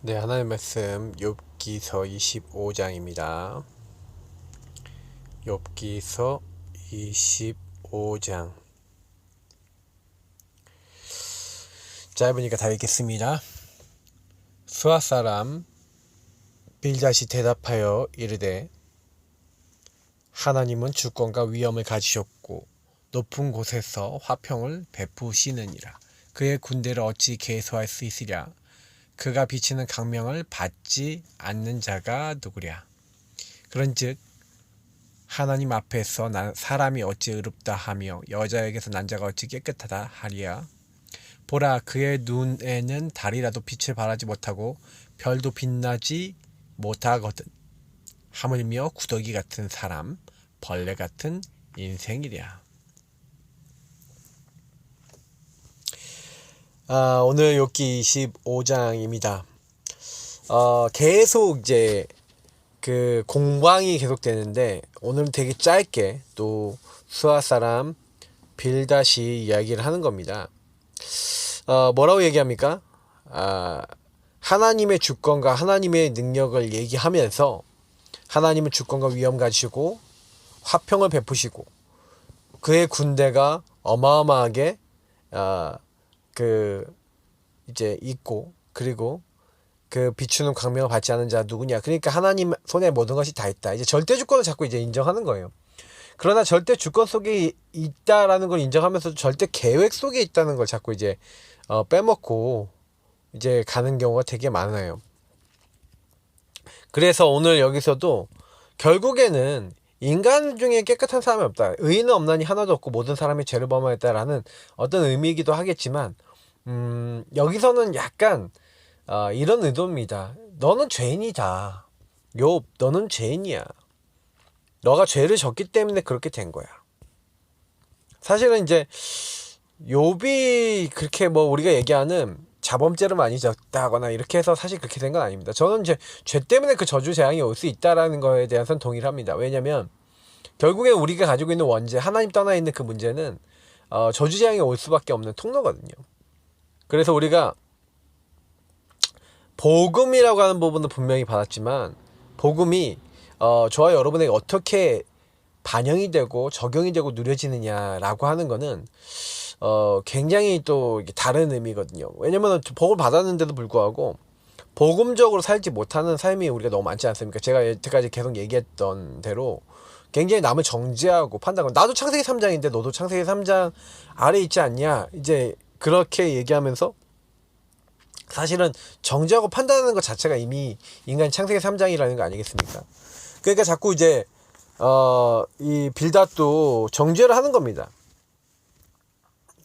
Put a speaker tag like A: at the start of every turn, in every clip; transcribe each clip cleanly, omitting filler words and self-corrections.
A: 네, 하나의 말씀 욥기서 25장입니다. 욥기서 25장. 짧으니까 다 읽겠습니다. 수아 사람 빌닷이 대답하여 이르되 하나님은 주권과 위엄을 가지셨고 높은 곳에서 화평을 베푸시느니라. 그의 군대를 어찌 계수할 수 있으랴. 그가 비치는 강명을 받지 않는 자가 누구랴. 그런즉 하나님 앞에서 사람이 어찌 의롭다 하며 여자에게서 난자가 어찌 깨끗하다 하리야. 보라, 그의 눈에는 달이라도 빛을 발하지 못하고 별도 빛나지 못하거든. 하물며 구더기 같은 사람, 벌레 같은 인생이랴. 오늘 욥기 25장입니다. 계속 이제 그 공방이 계속되는데 오늘 되게 짧게 또 수아 사람 빌닷이 이야기를 하는 겁니다. 뭐라고 얘기합니까? 하나님의 주권과 하나님의 능력을 얘기하면서 하나님은 주권과 위엄 가지시고 화평을 베푸시고 그의 군대가 어마어마하게 이제 있고, 그리고 그 비추는 광명을 받지 않은 자 누구냐. 그러니까 하나님 손에 모든 것이 다 있다. 이제 절대 주권을 자꾸 이제 인정하는 거예요. 그러나 절대 주권 속에 있다라는 걸 인정하면서 절대 계획 속에 있다는 걸 자꾸 이제 빼먹고 이제 가는 경우가 되게 많아요. 그래서 오늘 여기서도 결국에는 인간 중에 깨끗한 사람이 없다. 의인은 없나니 하나도 없고 모든 사람이 죄를 범하였다라는 어떤 의미이기도 하겠지만 여기서는 약간 이런 의도입니다. 너는 죄인이다. 욥, 너는 죄인이야. 너가 죄를 졌기 때문에 그렇게 된 거야. 사실은 이제 욥이 그렇게 뭐 우리가 얘기하는 자범죄를 많이 졌다거나 이렇게 해서 사실 그렇게 된 건 아닙니다. 저는 이제 죄 때문에 그 저주 재앙이 올 수 있다라는 거에 대해서는 동의를 합니다. 왜냐면 결국에 우리가 가지고 있는 원죄, 하나님 떠나 있는 그 문제는 저주 재앙이 올 수밖에 없는 통로거든요. 그래서 우리가 복음이라고 하는 부분도 분명히 받았지만 복음이 저와 여러분에게 어떻게 반영이 되고 적용이 되고 누려지느냐라고 하는 거는 굉장히 또 다른 의미거든요. 왜냐면 복을 받았는데도 불구하고 복음적으로 살지 못하는 삶이 우리가 너무 많지 않습니까? 제가 여태까지 계속 얘기했던 대로 굉장히 남을 정죄하고 판단하고, 나도 창세기 3장인데 너도 창세기 3장 아래 있지 않냐, 이제 그렇게 얘기하면서 사실은 정죄하고 판단하는 것 자체가 이미 인간 창세기 3장이라는 거 아니겠습니까? 그러니까 자꾸 이제 이 빌닷도 정죄를 하는 겁니다.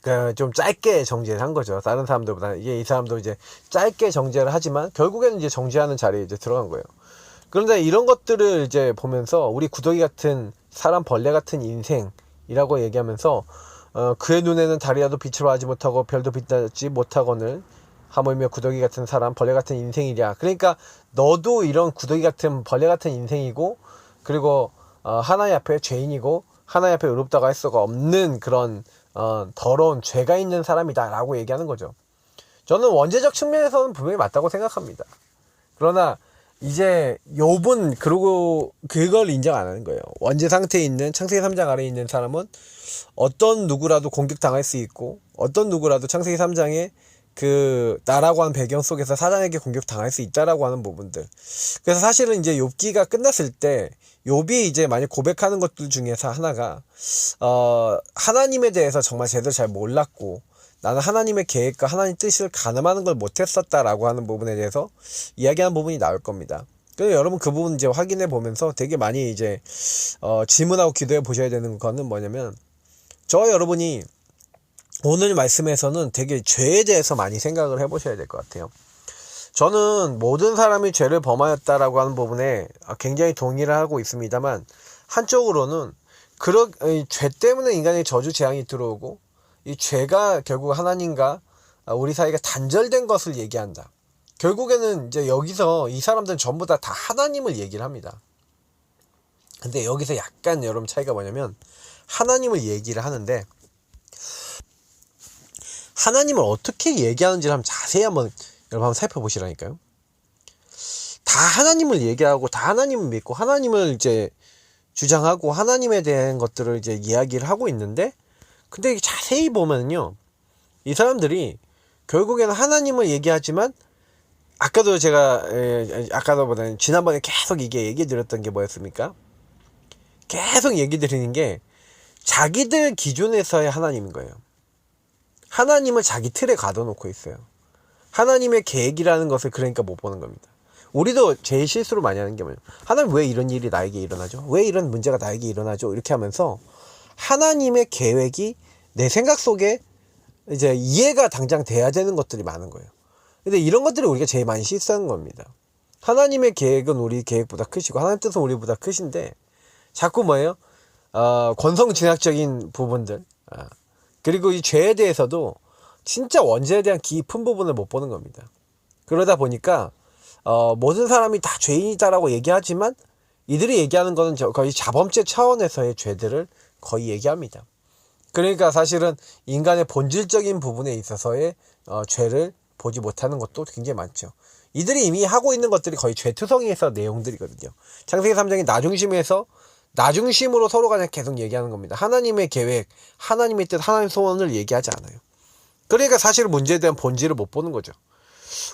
A: 그러니까 좀 짧게 정죄를 한 거죠. 다른 사람들보다 이 사람도 이제 짧게 정죄를 하지만 결국에는 이제 정죄하는 자리에 이제 들어간 거예요. 그런데 이런 것들을 이제 보면서 우리 구더기 같은 사람, 벌레 같은 인생이라고 얘기하면서 그의 눈에는 달이라도 빛을 발하지 못하고 별도 빛나지 못하거늘 하물며 구더기 같은 사람, 벌레 같은 인생이랴. 그러니까 너도 이런 구더기 같은 벌레 같은 인생이고, 그리고 하나님 앞에 죄인이고 하나님 앞에 의롭다고 할 수가 없는 그런 더러운 죄가 있는 사람이다 라고 얘기하는 거죠. 저는 원죄적 측면에서는 분명히 맞다고 생각합니다. 그러나 이제 욥은 그러고 그걸 인정 안 하는 거예요. 원죄 상태에 있는 창세기 3장 아래에 있는 사람은 어떤 누구라도 공격당할 수 있고, 어떤 누구라도 창세기 3장에 그 나라고 하는 배경 속에서 사단에게 공격당할 수 있다라고 하는 부분들. 그래서 사실은 이제 욥기가 끝났을 때 욥이 이제 만약 고백하는 것들 중에서 하나가 하나님에 대해서 정말 제대로 잘 몰랐고, 나는 하나님의 계획과 하나님 뜻을 가늠하는 걸 못했었다라고 하는 부분에 대해서 이야기하는 부분이 나올 겁니다. 그래서 여러분 그 부분 이제 확인해 보면서 되게 많이 이제 질문하고 기도해 보셔야 되는 거는 뭐냐면, 저와 여러분이 오늘 말씀에서는 되게 죄에 대해서 많이 생각을 해 보셔야 될 것 같아요. 저는 모든 사람이 죄를 범하였다라고 하는 부분에 굉장히 동의를 하고 있습니다만, 한쪽으로는 죄 때문에 인간의 저주 재앙이 들어오고, 이 죄가 결국 하나님과 우리 사이가 단절된 것을 얘기한다. 결국에는 이제 여기서 이 사람들은 전부 다 하나님을 얘기를 합니다. 근데 여기서 약간 여러분 차이가 뭐냐면, 하나님을 얘기를 하는데 하나님을 어떻게 얘기하는지를 한번 자세히 여러분 한번 살펴보시라니까요. 다 하나님을 얘기하고 다 하나님을 믿고 하나님을 이제 주장하고 하나님에 대한 것들을 이제 이야기를 하고 있는데, 근데 자세히 보면요, 이 사람들이 결국에는 하나님을 얘기하지만, 아까도 제가 아까도보다는 지난번에 계속 이게 얘기 드렸던 게 뭐였습니까? 계속 얘기 드리는 게 자기들 기준에서의 하나님인 거예요. 하나님을 자기 틀에 가둬놓고 있어요. 하나님의 계획이라는 것을 그러니까 못 보는 겁니다. 우리도 제일 실수로 많이 하는 게 뭐예요? 하나님 왜 이런 일이 나에게 일어나죠? 왜 이런 문제가 나에게 일어나죠? 이렇게 하면서 하나님의 계획이 내 생각 속에 이제 이해가 당장 돼야 되는 것들이 많은 거예요. 근데 이런 것들이 우리가 제일 많이 실수하는 겁니다. 하나님의 계획은 우리 계획보다 크시고 하나님 뜻은 우리보다 크신데 자꾸 뭐예요? 권성징악적인 부분들, 그리고 이 죄에 대해서도 진짜 원죄에 대한 깊은 부분을 못 보는 겁니다. 그러다 보니까 모든 사람이 다 죄인이다라고 얘기하지만 이들이 얘기하는 거는 거의 자범죄 차원에서의 죄들을 거의 얘기합니다. 그러니까 사실은 인간의 본질적인 부분에 있어서의 죄를 보지 못하는 것도 굉장히 많죠. 이들이 이미 하고 있는 것들이 거의 죄투성이에서 내용들이거든요. 창세기 3장이 나중심으로 서로가 그냥 계속 얘기하는 겁니다. 하나님의 계획, 하나님의 뜻, 하나님의 소원을 얘기하지 않아요. 그러니까 사실 문제에 대한 본질을 못 보는 거죠.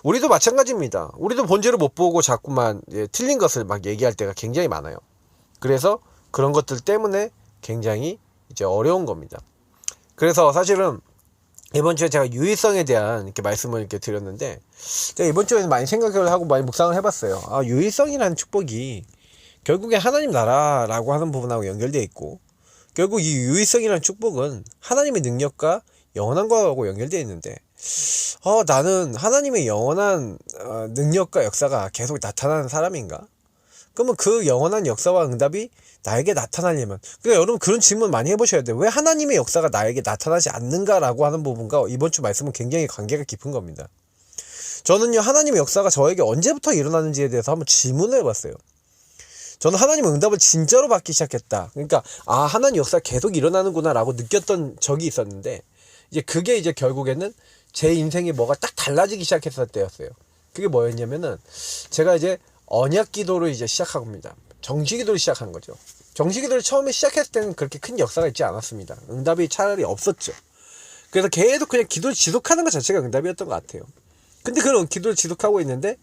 A: 우리도 마찬가지입니다. 우리도 본질을 못 보고 자꾸만 틀린 것을 막 얘기할 때가 굉장히 많아요. 그래서 그런 것들 때문에 굉장히 이제 어려운 겁니다. 그래서 사실은 이번 주에 제가 유의성에 대한 이렇게 말씀을 이렇게 드렸는데, 제가 이번 주에는 많이 생각을 하고 많이 묵상을 해봤어요. 유의성이라는 축복이 결국에 하나님 나라라고 하는 부분하고 연결되어 있고, 결국 이 유의성이라는 축복은 하나님의 능력과 영원한 것하고 연결되어 있는데, 나는 하나님의 영원한 능력과 역사가 계속 나타나는 사람인가? 그러면 그 영원한 역사와 응답이 나에게 나타나려면, 그러니까 여러분 그런 질문 많이 해보셔야 돼요. 왜 하나님의 역사가 나에게 나타나지 않는가라고 하는 부분과 이번 주 말씀은 굉장히 관계가 깊은 겁니다. 저는요, 하나님의 역사가 저에게 언제부터 일어나는지에 대해서 한번 질문을 해봤어요. 저는 하나님의 응답을 진짜로 받기 시작했다. 그러니까 하나님 역사가 계속 일어나는구나 라고 느꼈던 적이 있었는데, 이제 그게 이제 결국에는 제 인생이 뭐가 딱 달라지기 시작했을 때였어요. 그게 뭐였냐면은, 제가 이제 언약 기도를 이제 시작한 겁니다. 정식 기도를 시작한 거죠. 정식 기도를 처음에 시작했을 때는 그렇게 큰 역사가 있지 않았습니다. 응답이 차라리 없었죠. 그래서 계속 그냥 기도를 지속하는 것 자체가 응답이었던 것 같아요. 근데 그런 기도를 지속하고 있는데,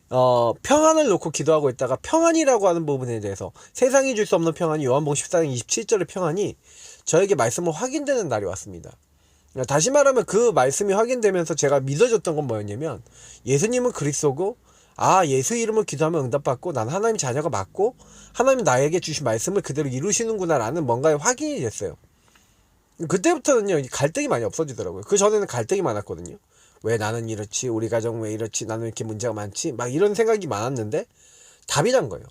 A: 평안을 놓고 기도하고 있다가 평안이라고 하는 부분에 대해서, 세상이 줄 수 없는 평안이, 요한복음 14장 27절의 평안이 저에게 말씀을 확인되는 날이 왔습니다. 다시 말하면 그 말씀이 확인되면서 제가 믿어졌던 건 뭐였냐면, 예수님은 그리스도고, 예수 이름을 기도하면 응답받고 난 하나님 자녀가 맞고 하나님이 나에게 주신 말씀을 그대로 이루시는구나 라는 뭔가의 확인이 됐어요. 그때부터는요, 갈등이 많이 없어지더라고요. 그 전에는 갈등이 많았거든요. 왜 나는 이렇지? 우리 가정 왜 이렇지? 나는 왜 이렇게 문제가 많지? 막 이런 생각이 많았는데 답이 난 거예요.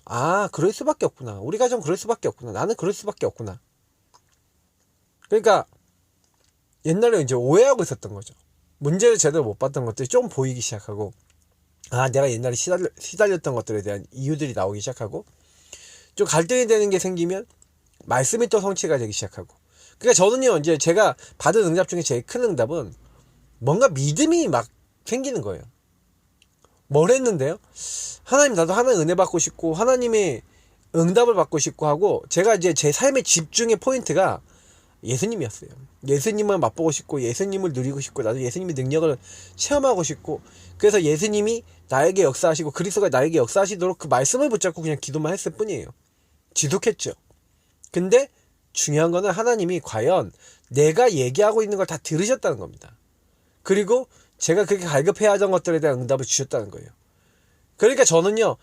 A: 그럴 수밖에 없구나. 우리 가정 그럴 수밖에 없구나. 나는 그럴 수밖에 없구나. 그러니까 옛날에 이제 오해하고 있었던 거죠. 문제를 제대로 못 봤던 것들이 좀 보이기 시작하고, 내가 옛날에 시달렸던 것들에 대한 이유들이 나오기 시작하고, 좀 갈등이 되는 게 생기면 말씀이 또 성취가 되기 시작하고. 그러니까 저는요, 이제 제가 받은 응답 중에 제일 큰 응답은 뭔가 믿음이 막 생기는 거예요. 뭘 했는데요? 하나님, 나도 하나님 은혜 받고 싶고 하나님의 응답을 받고 싶고 하고, 제가 이제 제 삶의 집중의 포인트가 예수님이었어요. 예수님을 맛보고 싶고 예수님을 누리고 싶고 나도 예수님의 능력을 체험하고 싶고, 그래서 예수님이 나에게 역사하시고 그리스도가 나에게 역사하시도록 그 말씀을 붙잡고 그냥 기도만 했을 뿐이에요. 지속했죠. 근데 중요한 거는 하나님이 과연 내가 얘기하고 있는 걸 다 들으셨다는 겁니다. 그리고 제가 그렇게 갈급해야 하던 것들에 대한 응답을 주셨다는 거예요. 그러니까 저는요,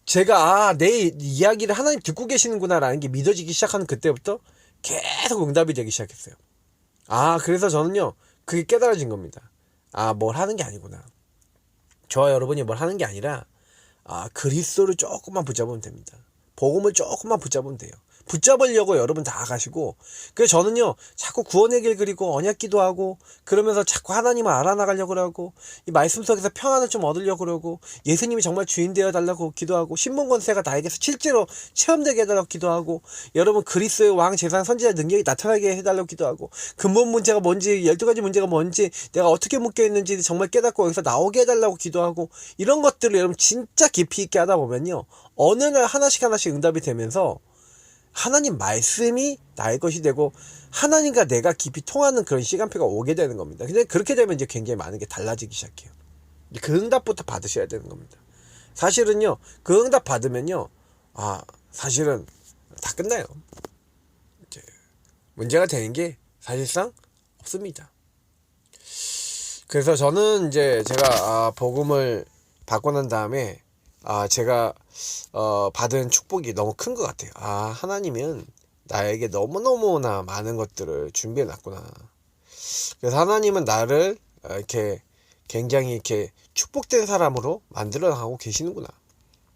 A: 제가 내 이야기를 하나님 듣고 계시는구나 라는 게 믿어지기 시작하는 그때부터 계속 응답이 되기 시작했어요. 그래서 저는요, 그게 깨달아진 겁니다. 뭘 하는 게 아니구나. 저와 여러분이 뭘 하는 게 아니라 그리스도를 조금만 붙잡으면 됩니다. 복음을 조금만 붙잡으면 돼요. 붙잡으려고 여러분 나아가시고, 그래서 저는요 자꾸 구원의 길 그리고 언약 기도하고 그러면서 자꾸 하나님을 알아나가려고 그러고, 이 말씀 속에서 평안을 좀 얻으려고 그러고, 예수님이 정말 주인 되어 달라고 기도하고, 신분 권세가 나에게서 실제로 체험되게 해달라고 기도하고, 여러분 그리스도의 왕 제사장 선지자 능력이 나타나게 해달라고 기도하고, 근본 문제가 뭔지, 12가지 문제가 뭔지, 내가 어떻게 묶여 있는지 정말 깨닫고 여기서 나오게 해달라고 기도하고, 이런 것들을 여러분 진짜 깊이 있게 하다 보면요, 어느 날 하나씩 응답이 되면서 하나님 말씀이 나의 것이 되고, 하나님과 내가 깊이 통하는 그런 시간표가 오게 되는 겁니다. 근데 그렇게 되면 이제 굉장히 많은 게 달라지기 시작해요. 그 응답부터 받으셔야 되는 겁니다. 사실은요, 그 응답 받으면요, 사실은 다 끝나요. 이제 문제가 되는 게 사실상 없습니다. 그래서 저는 이제 제가 복음을 받고 난 다음에 제가 받은 축복이 너무 큰 것 같아요. 하나님은 나에게 너무너무나 많은 것들을 준비해 놨구나. 그래서 하나님은 나를 이렇게 굉장히 이렇게 축복된 사람으로 만들어 나가고 계시는구나.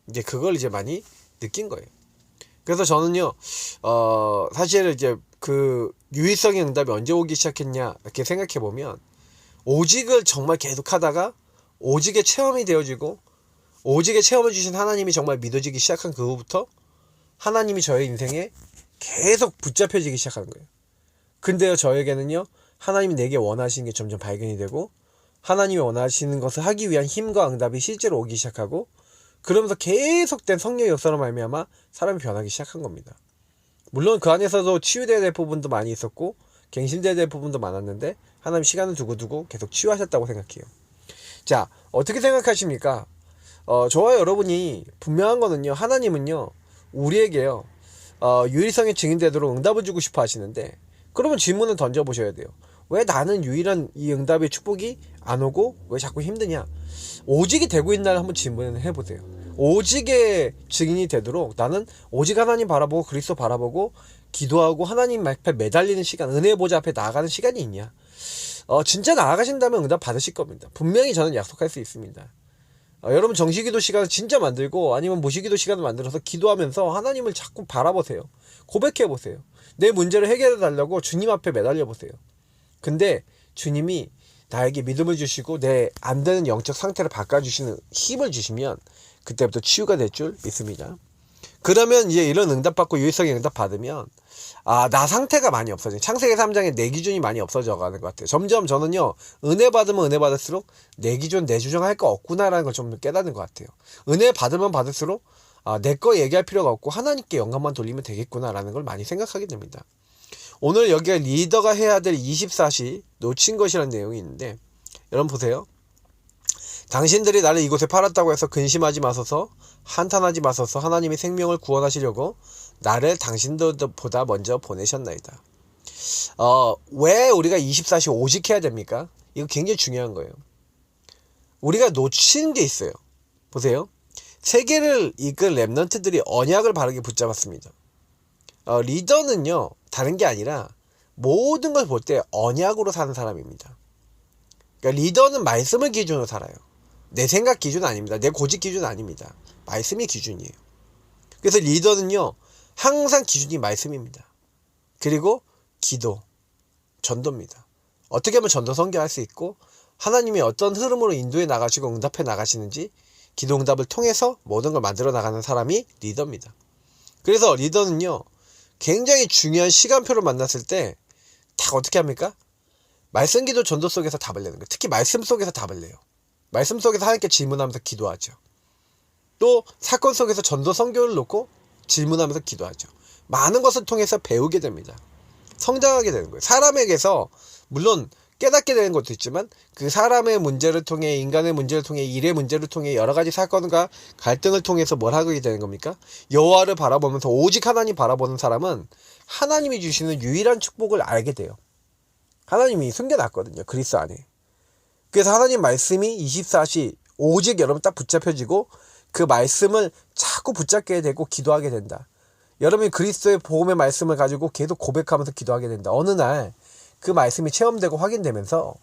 A: 이제 그걸 이제 많이 느낀 거예요. 그래서 저는요, 사실 이제 그 유의성의 응답이 언제 오기 시작했냐 이렇게 생각해 보면, 오직을 정말 계속 하다가 오직의 체험이 되어지고, 오직의 체험을 주신 하나님이 정말 믿어지기 시작한 그 후부터 하나님이 저의 인생에 계속 붙잡혀지기 시작하는 거예요. 근데요, 저에게는요, 하나님이 내게 원하시는 게 점점 발견이 되고, 하나님이 원하시는 것을 하기 위한 힘과 응답이 실제로 오기 시작하고, 그러면서 계속된 성령의 역사로 말미암아 사람이 변하기 시작한 겁니다. 물론 그 안에서도 치유되어야 될 부분도 많이 있었고 갱신되어야 될 부분도 많았는데, 하나님 시간을 두고 계속 치유하셨다고 생각해요. 자, 어떻게 생각하십니까? 저와 여러분이 분명한 거는요, 하나님은요 우리에게요 유일성의 증인되도록 응답을 주고 싶어 하시는데, 그러면 질문을 던져보셔야 돼요. 왜 나는 유일한 이 응답의 축복이 안 오고 왜 자꾸 힘드냐? 오직이 되고 있나를 한번 질문을 해보세요. 오직의 증인이 되도록 나는 오직 하나님 바라보고 그리스도 바라보고 기도하고 하나님 앞에 매달리는 시간, 은혜의 보좌 앞에 나아가는 시간이 있냐? 진짜 나아가신다면 응답 받으실 겁니다. 분명히 저는 약속할 수 있습니다. 여러분 정시기도 시간을 진짜 만들고, 아니면 무시기도 시간을 만들어서 기도하면서 하나님을 자꾸 바라보세요. 고백해보세요. 내 문제를 해결해 달라고 주님 앞에 매달려 보세요. 근데 주님이 나에게 믿음을 주시고 내 안 되는 영적 상태를 바꿔주시는 힘을 주시면 그때부터 치유가 될 줄 믿습니다. 그러면 이제 이런 응답 받고 유일성의 응답 받으면 나 상태가 많이 없어져요. 창세기 3장에 내 기준이 많이 없어져 가는 것 같아요. 점점 저는요, 은혜 받으면 은혜 받을수록 내 기준, 내 주장할 거 없구나라는 걸 좀 깨닫는 것 같아요. 은혜 받으면 받을수록 내 거 얘기할 필요가 없고 하나님께 영감만 돌리면 되겠구나라는 걸 많이 생각하게 됩니다. 오늘 여기가 리더가 해야 될 24시 놓친 것이라는 내용이 있는데, 여러분 보세요. 당신들이 나를 이곳에 팔았다고 해서 근심하지 마소서, 한탄하지 마소서. 하나님이 생명을 구원하시려고 나를 당신들보다 먼저 보내셨나이다. 왜 우리가 24시 오직 해야 됩니까? 이거 굉장히 중요한 거예요. 우리가 놓치는 게 있어요. 보세요. 세계를 이끌 렘넌트들이 언약을 바르게 붙잡았습니다. 리더는요, 다른 게 아니라 모든 걸 볼 때 언약으로 사는 사람입니다. 그러니까 리더는 말씀을 기준으로 살아요. 내 생각 기준 아닙니다. 내 고집 기준 아닙니다. 말씀이 기준이에요. 그래서 리더는요, 항상 기준이 말씀입니다. 그리고 기도, 전도입니다. 어떻게 하면 전도 선교할 수 있고, 하나님이 어떤 흐름으로 인도해 나가시고 응답해 나가시는지 기도 응답을 통해서 모든 걸 만들어 나가는 사람이 리더입니다. 그래서 리더는요, 굉장히 중요한 시간표를 만났을 때 딱 어떻게 합니까? 말씀, 기도, 전도 속에서 답을 내는 거예요. 특히 말씀 속에서 답을 내요. 말씀 속에서 하나님께 질문하면서 기도하죠. 또 사건 속에서 전도 선교를 놓고 질문하면서 기도하죠. 많은 것을 통해서 배우게 됩니다. 성장하게 되는 거예요. 사람에게서 물론 깨닫게 되는 것도 있지만, 그 사람의 문제를 통해, 인간의 문제를 통해, 일의 문제를 통해, 여러 가지 사건과 갈등을 통해서 뭘 하게 되는 겁니까? 여호와를 바라보면서 오직 하나님 바라보는 사람은 하나님이 주시는 유일한 축복을 알게 돼요. 하나님이 숨겨놨거든요, 그리스도 안에. 그래서 하나님 말씀이 24시 오직 여러분 딱 붙잡혀지고, 그 말씀을 자꾸 붙잡게 되고 기도하게 된다. 여러분이 그리스도의 복음의 말씀을 가지고 계속 고백하면서 기도하게 된다. 어느 날 그 말씀이 체험되고 확인되면서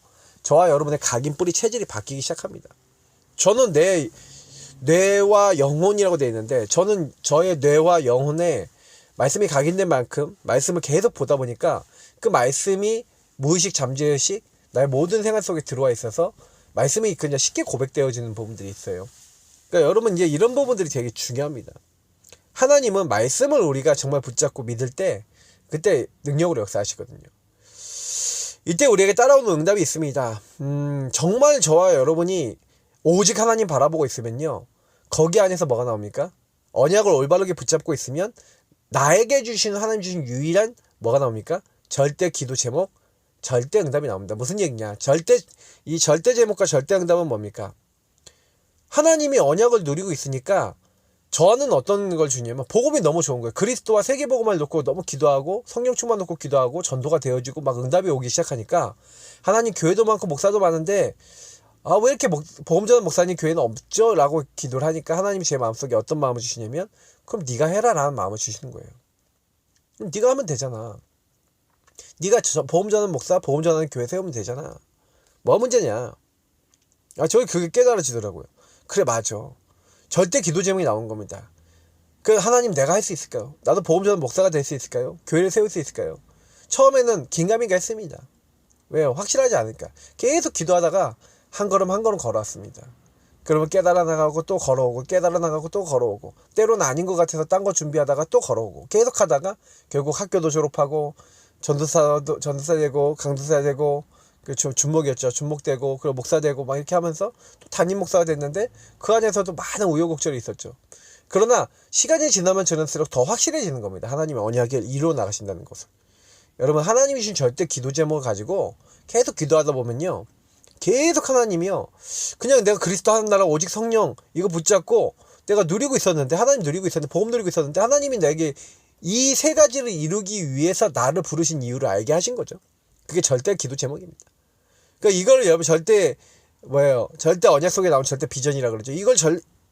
A: 저와 여러분의 각인 뿌리 체질이 바뀌기 시작합니다. 저는 내 뇌와 영혼이라고 되어 있는데, 저는 저의 뇌와 영혼에 말씀이 각인된 만큼 말씀을 계속 보다 보니까 그 말씀이 무의식 잠재의식 나의 모든 생활 속에 들어와 있어서 말씀이 그냥 쉽게 고백되어지는 부분들이 있어요. 그러니까 여러분 이제 이런 부분들이 되게 중요합니다. 하나님은 말씀을 우리가 정말 붙잡고 믿을 때 그때 능력으로 역사하시거든요. 이때 우리에게 따라오는 응답이 있습니다. 정말 저와 여러분이 오직 하나님 바라보고 있으면요. 거기 안에서 뭐가 나옵니까? 언약을 올바르게 붙잡고 있으면 나에게 주신 하나님 주신 유일한 뭐가 나옵니까? 절대 기도 제목, 절대 응답이 나옵니다. 무슨 얘기냐? 이 절대 제목과 절대 응답은 뭡니까? 하나님이 언약을 누리고 있으니까 저는 어떤 걸 주냐면 복음이 너무 좋은 거예요. 그리스도와 세계복음을 놓고 너무 기도하고 성령 충만 놓고 기도하고 전도가 되어지고 막 응답이 오기 시작하니까 하나님 교회도 많고 목사도 많은데 왜 이렇게 복음 전한 목사님 교회는 없죠? 라고 기도를 하니까 하나님이 제 마음속에 어떤 마음을 주시냐면 그럼 네가 해라 라는 마음을 주시는 거예요. 그럼 네가 하면 되잖아. 네가 복음 전하는 목사, 복음 전하는 교회 세우면 되잖아. 뭐가 문제냐? 저희 그게 깨달아지더라고요. 그래 맞아. 절대 기도 제목이 나온 겁니다. 그 하나님 내가 할 수 있을까요? 나도 복음 전하는 목사가 될 수 있을까요? 교회를 세울 수 있을까요? 처음에는 긴가민가 했습니다. 왜요? 확실하지 않으니까. 계속 기도하다가 한 걸음 한 걸음 걸어왔습니다. 그러면 깨달아 나가고 또 걸어오고 깨달아 나가고 또 걸어오고 때로는 아닌 것 같아서 딴 거 준비하다가 또 걸어오고 계속 하다가 결국 학교도 졸업하고 전도사 되고 강도사 되고 그 준목이었죠. 준목되고 그리고 목사 되고 막 이렇게 하면서 또 담임 목사가 됐는데 그 안에서도 많은 우여곡절이 있었죠. 그러나 시간이 지나면 지날수록 더 확실해지는 겁니다. 하나님의 언약을 이루어 나가신다는 것을. 여러분 하나님이 주신 절대 기도 제목을 가지고 계속 기도하다 보면요. 계속 하나님이요. 그냥 내가 그리스도 하는 나라 오직 성령 이거 붙잡고 내가 누리고 있었는데 하나님 누리고 있었는데 복음 누리고 있었는데 하나님이 내게 이 세 가지를 이루기 위해서 나를 부르신 이유를 알게 하신 거죠. 그게 절대 기도 제목입니다. 그러니까 이걸 여러분 절대 언약 속에 나온 절대 비전이라 그러죠. 이걸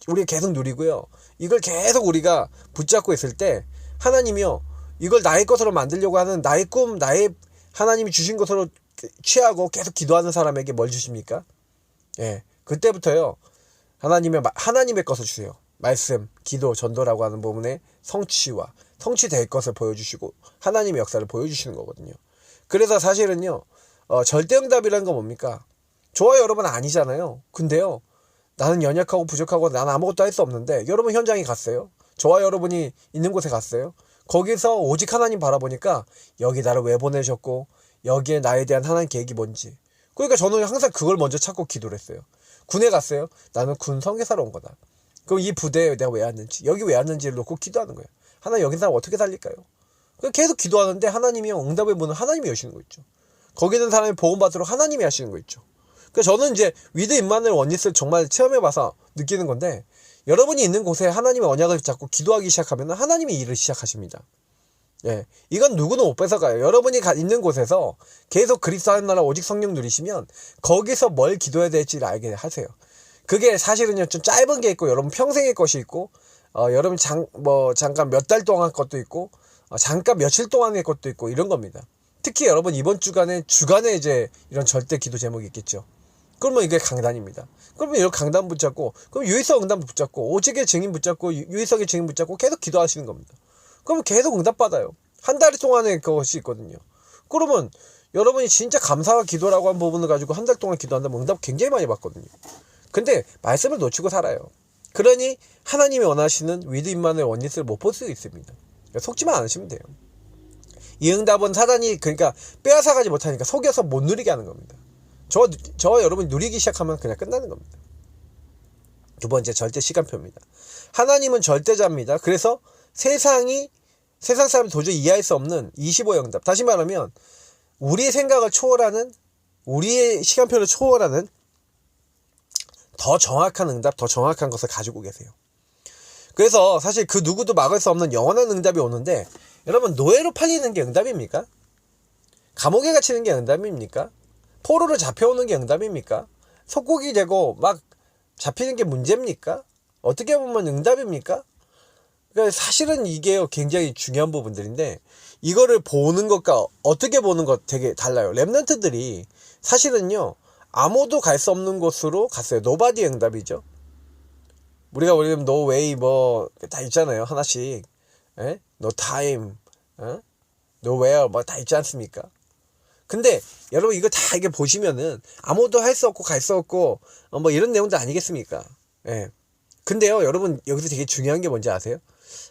A: 우리가 계속 누리고요. 이걸 계속 우리가 붙잡고 있을 때 하나님이요. 이걸 나의 것으로 만들려고 하는 나의 꿈, 나의 하나님이 주신 것으로 취하고 계속 기도하는 사람에게 뭘 주십니까? 예. 그때부터요. 하나님의 것을 주세요. 말씀, 기도, 전도라고 하는 부분에 성취될 것을 보여주시고 하나님의 역사를 보여주시는 거거든요. 그래서 사실은요. 절대응답이라는 건 뭡니까? 저와 여러분 아니잖아요. 근데요. 나는 연약하고 부족하고 나는 아무것도 할 수 없는데 여러분 현장에 갔어요. 저와 여러분이 있는 곳에 갔어요. 거기서 오직 하나님 바라보니까 여기 나를 왜 보내셨고 여기에 나에 대한 하나님 계획이 뭔지. 그러니까 저는 항상 그걸 먼저 찾고 기도를 했어요. 군에 갔어요. 나는 군 성교사로 온 거다. 그럼 이 부대에 내가 왜 왔는지 여기 왜 왔는지를 놓고 기도하는 거예요. 하나님 여기 사람 어떻게 살릴까요? 계속 기도하는데 하나님이 응답의 문을 하나님이 여시는 거 있죠. 거기 있는 사람이 복음 받도록 하나님이 하시는 거 있죠. 그러니까 저는 이제 위드 임마누엘 원리스를 정말 체험해봐서 느끼는 건데 여러분이 있는 곳에 하나님의 언약을 잡고 기도하기 시작하면 하나님이 일을 시작하십니다. 예, 이건 누구도 못 뺏어가요. 여러분이 있는 곳에서 계속 그리스도 하는 나라 오직 성령 누리시면 거기서 뭘 기도해야 될지를 알게 하세요. 그게 사실은요 좀 짧은 게 있고 여러분 평생의 것이 있고 여러분 잠깐 몇 달 동안 것도 있고 잠깐 며칠 동안의 것도 있고 이런 겁니다. 특히 여러분 이번 주간에 이제 이런 절대 기도 제목이 있겠죠. 그러면 이게 강단입니다. 그러면 이런 강단 붙잡고 그럼 유의성 응답 붙잡고 오직의 증인 붙잡고 유의성의 증인 붙잡고 계속 기도하시는 겁니다. 그러면 계속 응답받아요. 한 달 동안의 그것이 있거든요. 그러면 여러분이 진짜 감사와 기도라고 한 부분을 가지고 한 달 동안 기도한다면 응답 굉장히 많이 받거든요. 근데 말씀을 놓치고 살아요. 그러니 하나님이 원하시는 위드 임마누엘 원리스를 못 볼 수 있습니다. 그러니까 속지만 않으시면 돼요. 이 응답은 사단이 그러니까 빼앗아가지 못하니까 속여서 못 누리게 하는 겁니다. 저와 여러분이 누리기 시작하면 그냥 끝나는 겁니다. 두 번째 절대 시간표입니다. 하나님은 절대자입니다. 그래서 세상 사람이 도저히 이해할 수 없는 25의 응답. 다시 말하면 우리의 생각을 초월하는 우리의 시간표를 초월하는 더 정확한 응답, 더 정확한 것을 가지고 계세요. 그래서 사실 그 누구도 막을 수 없는 영원한 응답이 오는데 여러분 노예로 팔리는 게 응답입니까? 감옥에 갇히는 게 응답입니까? 포로로 잡혀오는 게 응답입니까? 속국이 되고 막 잡히는 게 문제입니까? 어떻게 보면 응답입니까? 그러니까 사실은 이게 굉장히 중요한 부분들인데 이거를 보는 것과 어떻게 보는 것 되게 달라요. 렘넌트들이 사실은요 아무도 갈 수 없는 곳으로 갔어요. 노바디의 응답이죠. 우리가 노웨이 다 있잖아요. 하나씩 no time, nowhere 뭐 다 있지 않습니까? 근데 여러분 이거 다 이게 보시면은 아무도 할 수 없고 갈 수 없고 뭐 이런 내용도 아니겠습니까? 예. 근데요 여러분 여기서 되게 중요한 게 뭔지 아세요?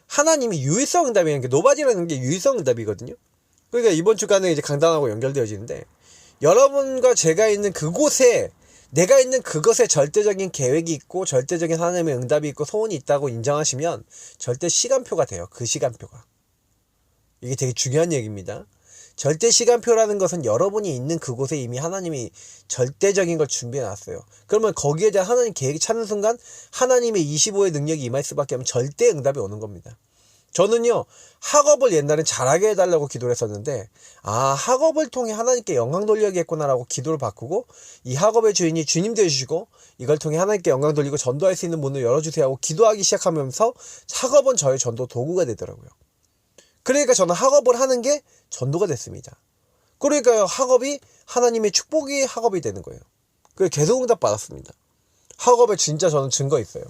A: 하나님이 유일성 응답이라는 게 노바디라는 게 유일성 응답이거든요. 그러니까 이번 주간에 이제 강단하고 연결되어지는데 여러분과 제가 있는 그곳에 내가 있는 그것에 절대적인 계획이 있고 절대적인 하나님의 응답이 있고 소원이 있다고 인정하시면 절대 시간표가 돼요. 그 시간표가. 이게 되게 중요한 얘기입니다. 절대 시간표라는 것은 여러분이 있는 그곳에 이미 하나님이 절대적인 걸 준비해 놨어요. 그러면 거기에 대한 하나님 계획이 찾는 순간 하나님의 25의 능력이 임할 수밖에 없는 절대 응답이 오는 겁니다. 저는요 학업을 옛날엔 잘하게 해달라고 기도를 했었는데 학업을 통해 하나님께 영광 돌려야겠구나라고 기도를 바꾸고 이 학업의 주인이 주님 되어주시고 이걸 통해 하나님께 영광 돌리고 전도할 수 있는 문을 열어주세요 하고 기도하기 시작하면서 학업은 저의 전도 도구가 되더라고요. 그러니까 저는 학업을 하는 게 전도가 됐습니다. 그러니까요 학업이 하나님의 축복이 학업이 되는 거예요. 그래서 계속 응답 받았습니다. 학업에 진짜 저는 증거 있어요.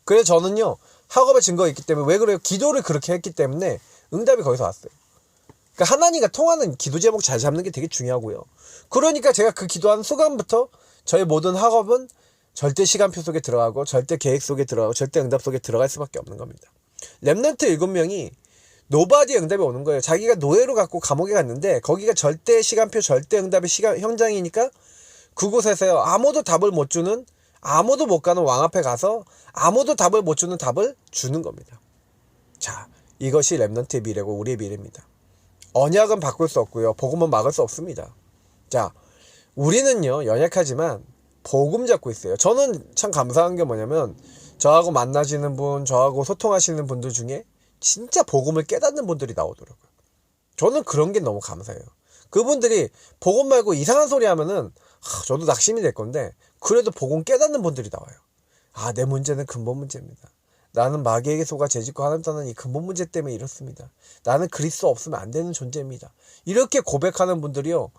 A: 그래서 저는요 학업의 증거가 있기 때문에 왜 그래요? 기도를 그렇게 했기 때문에 응답이 거기서 왔어요. 그러니까 하나님과 통하는 기도 제목 잘 잡는 게 되게 중요하고요. 그러니까 제가 그 기도하는 순간부터 저의 모든 학업은 절대 시간표 속에 들어가고 절대 계획 속에 들어가고 절대 응답 속에 들어갈 수밖에 없는 겁니다. 렘넌트 7명이 노바디의 응답이 오는 거예요. 자기가 노예로 갖고 감옥에 갔는데 거기가 절대 시간표 절대 응답의 현장이니까 그곳에서요 아무도 답을 못 주는 아무도 못 가는 왕 앞에 가서 아무도 답을 못 주는 답을 주는 겁니다. 자, 이것이 렘넌트의 미래고 우리의 미래입니다. 언약은 바꿀 수 없고요. 복음은 막을 수 없습니다. 자, 우리는요 연약하지만 복음 잡고 있어요. 저는 참 감사한 게 뭐냐면 저하고 만나시는 분, 저하고 소통하시는 분들 중에 진짜 복음을 깨닫는 분들이 나오더라고요. 저는 그런 게 너무 감사해요. 그분들이 복음 말고 이상한 소리 하면은 저도 낙심이 될 건데 그래도 복음 깨닫는 분들이 나와요. 내 문제는 근본 문제입니다. 나는 마귀에게 속아 죄짓고 하나님 떠난 이 근본 문제 때문에 이렇습니다. 나는 그리스도 없으면 안 되는 존재입니다. 이렇게 고백하는 분들이요.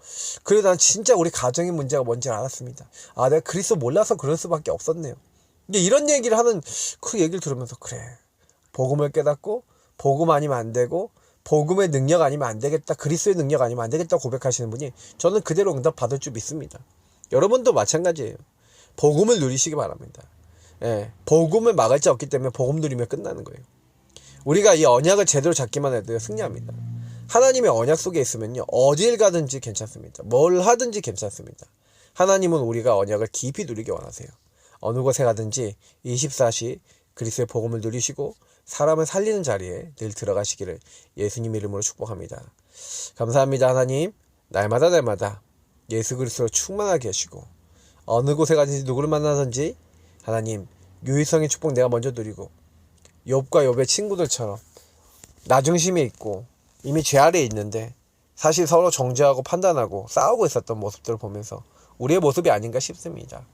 A: 그래도 난 진짜 우리 가정의 문제가 뭔지 알았습니다. 내가 그리스도 몰라서 그럴 수밖에 없었네요. 이제 이런 얘기를 하는 그 얘기를 들으면서 그래. 복음을 깨닫고 복음 아니면 안 되고 복음의 능력 아니면 안 되겠다. 그리스도의 능력 아니면 안 되겠다 고백하시는 분이 저는 그대로 응답 받을 줄 믿습니다. 여러분도 마찬가지예요. 복음을 누리시기 바랍니다. 복음을 막을 자 없기 때문에 복음 누리면 끝나는 거예요. 우리가 이 언약을 제대로 잡기만 해도 승리합니다. 하나님의 언약 속에 있으면요 어딜 가든지 괜찮습니다. 뭘 하든지 괜찮습니다. 하나님은 우리가 언약을 깊이 누리기 원하세요. 어느 곳에 가든지 24시 그리스도의 복음을 누리시고 사람을 살리는 자리에 늘 들어가시기를 예수님 이름으로 축복합니다. 감사합니다. 하나님 날마다 예수 그리스도로 충만하게 하시고 어느 곳에 가든지 누구를 만나든지 하나님 유일성의 축복 내가 먼저 누리고 욥과 욥의 친구들처럼 나 중심에 있고 이미 죄 아래에 있는데 사실 서로 정죄하고 판단하고 싸우고 있었던 모습들을 보면서 우리의 모습이 아닌가 싶습니다.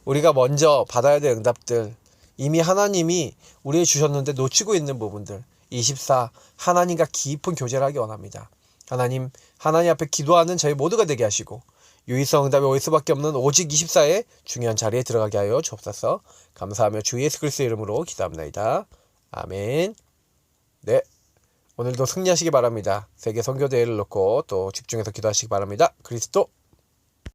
A: 우리가 먼저 받아야 될 응답들 이미 하나님이 우리에게 주셨는데 놓치고 있는 부분들 24 하나님과 깊은 교제를 하기 원합니다. 하나님 앞에 기도하는 저희 모두가 되게 하시고 유일성 응답이 올 수밖에 없는 오직 24의 중요한 자리에 들어가게 하여 주옵소서. 감사하며 주 예수 그리스도의 이름으로 기도합니다. 아멘. 네, 오늘도 승리하시기 바랍니다. 세계 선교대회를 놓고 또 집중해서 기도하시기 바랍니다. 그리스도